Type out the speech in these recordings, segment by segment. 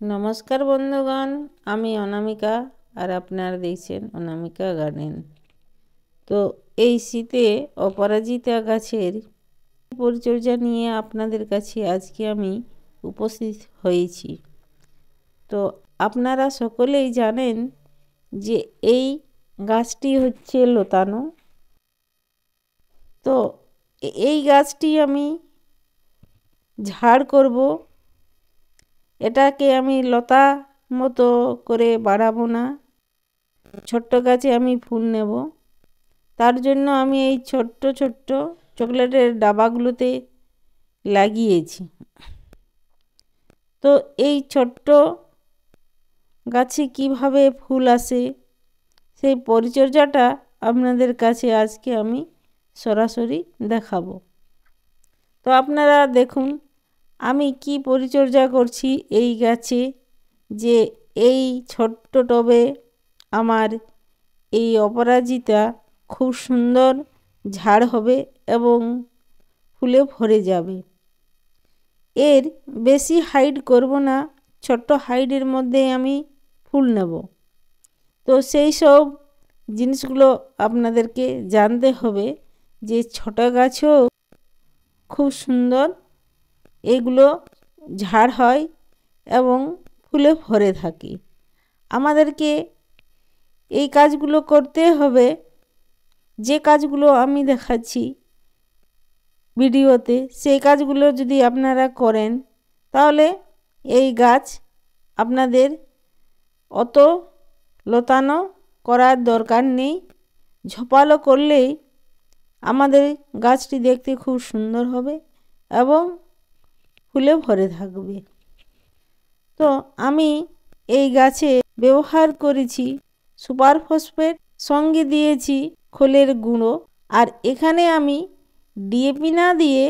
নমস্কার বন্ধুগণ, আমি অনামিকা আর আপনারা দেখছেন অনামিকা গার্ডেন। তো এই শীতে অপরাজিতা গাছের পরিচর্যা নিয়ে আপনাদের কাছে আজকে আমি উপস্থিত হয়েছি। তো আপনারা সকলেই জানেন যে এই গাছটি হচ্ছে লতানো। তো এই গাছটি আমি ঝাড় করব। এটাকে আমি লতা মতো করে বাড়াবো না, ছোট্ট গাছে আমি ফুল নেব। তার জন্য আমি এই ছোট্ট ছোট্ট চকলেটের ডাবাগুলোতে লাগিয়েছি। তো এই ছোট্ট গাছে কিভাবে ফুল আসে সেই পরিচর্যাটা আপনাদের কাছে আজকে আমি সরাসরি দেখাবো। তো আপনারা দেখুন আমি কি পরিচর্যা করছি এই গাছে, যে এই ছোট্ট টবে আমার এই অপরাজিতা খুব সুন্দর ঝাড় হবে এবং ফুলে ভরে যাবে। এর বেশি হাইট করব না, ছোট্ট হাইটের মধ্যে আমি ফুল নেব। তো সেই সব জিনিসগুলো আপনাদেরকে জানতে হবে যে ছোট গাছেও খুব সুন্দর এগুলো ঝাড় হয় এবং ফুলে ভরে থাকে। আমাদেরকে এই কাজগুলো করতে হবে, যে কাজগুলো আমি দেখাচ্ছি ভিডিওতে, সেই কাজগুলো যদি আপনারা করেন তাহলে এই গাছ আপনাদের অত লতানো করার দরকার নেই। ঝোপালো করলেই আমাদের গাছটি দেখতে খুব সুন্দর হবে এবং ফুলে ভরে থাকবে। তো আমি এই গাছে ব্যবহার করেছি সুপার ফসফেট, সঙ্গে দিয়েছি খোলের গুঁড়ো, আর এখানে আমি ডিএপি না দিয়ে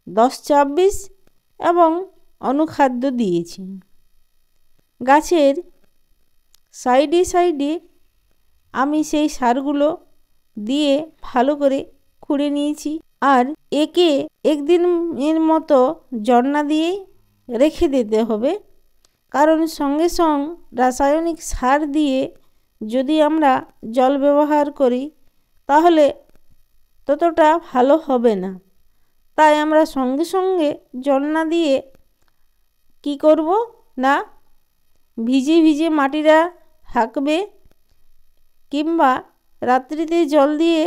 10-26 এবং অনুখাদ্য দিয়েছি। গাছের সাইডে সাইডে আমি সেই সারগুলো দিয়ে ভালো করে খুঁড়ে নিয়েছি, আর একে একদিনের মতো জন্না দিয়ে রেখে দিতে হবে। কারণ সঙ্গে সঙ্গে রাসায়নিক সার দিয়ে যদি আমরা জল ব্যবহার করি তাহলে ততটা ভালো হবে না। তাই আমরা সঙ্গে সঙ্গে জল না দিয়ে কি করব না, ভিজে ভিজে মাটিটা থাকবে, কিংবা রাত্রিতে জল দিয়ে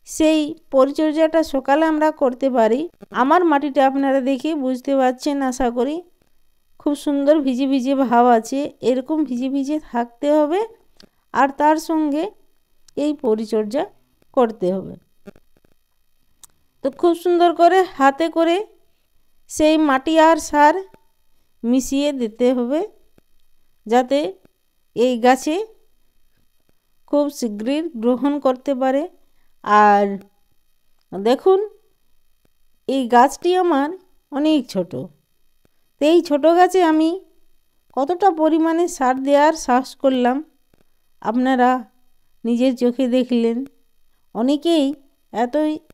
সেই পরিচর্যাটা সকালে আমরা করতে পারি। আমার মাটিটা আপনারা দেখে বুঝতে পারছেন আশা করি, খুব সুন্দর ভিজে ভিজে ভাব আছে। এরকম ভিজে ভিজে থাকতে হবে আর তার সঙ্গে এই পরিচর্যা করতে হবে। তো খুব সুন্দর করে হাতে করে সেই মাটি আর সার মিশিয়ে দিতে হবে, যাতে এই গাছে খুব শীঘ্রই গ্রহণ করতে পারে। আর দেখুন এই গাছটি আমার অনেক ছোট। তো এই ছোটো গাছে আমি কতটা পরিমাণে সার দেওয়ার সাহস করলাম আপনারা নিজের চোখে দেখলেন। অনেকেই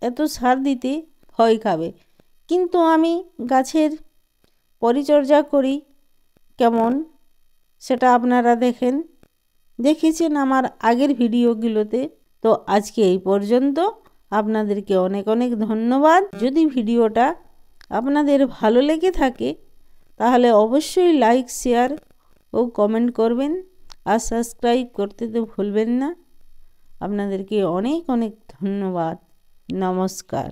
এত সার দিতে ভয় খাবে, কিন্তু আমি গাছের পরিচর্যা করি কেমন সেটা আপনারা দেখেছেন আমার আগের ভিডিওগুলোতে। তো আজকে এই পর্যন্ত, আপনাদেরকে অনেক অনেক ধন্যবাদ। যদি ভিডিওটা আপনাদের ভালো লেগে থাকে তাহলে অবশ্যই লাইক, শেয়ার ও কমেন্ট করবেন, আর সাবস্ক্রাইব করতে তো ভুলবেন না। আপনাদেরকে অনেক অনেক ধন্যবাদ। নমস্কার।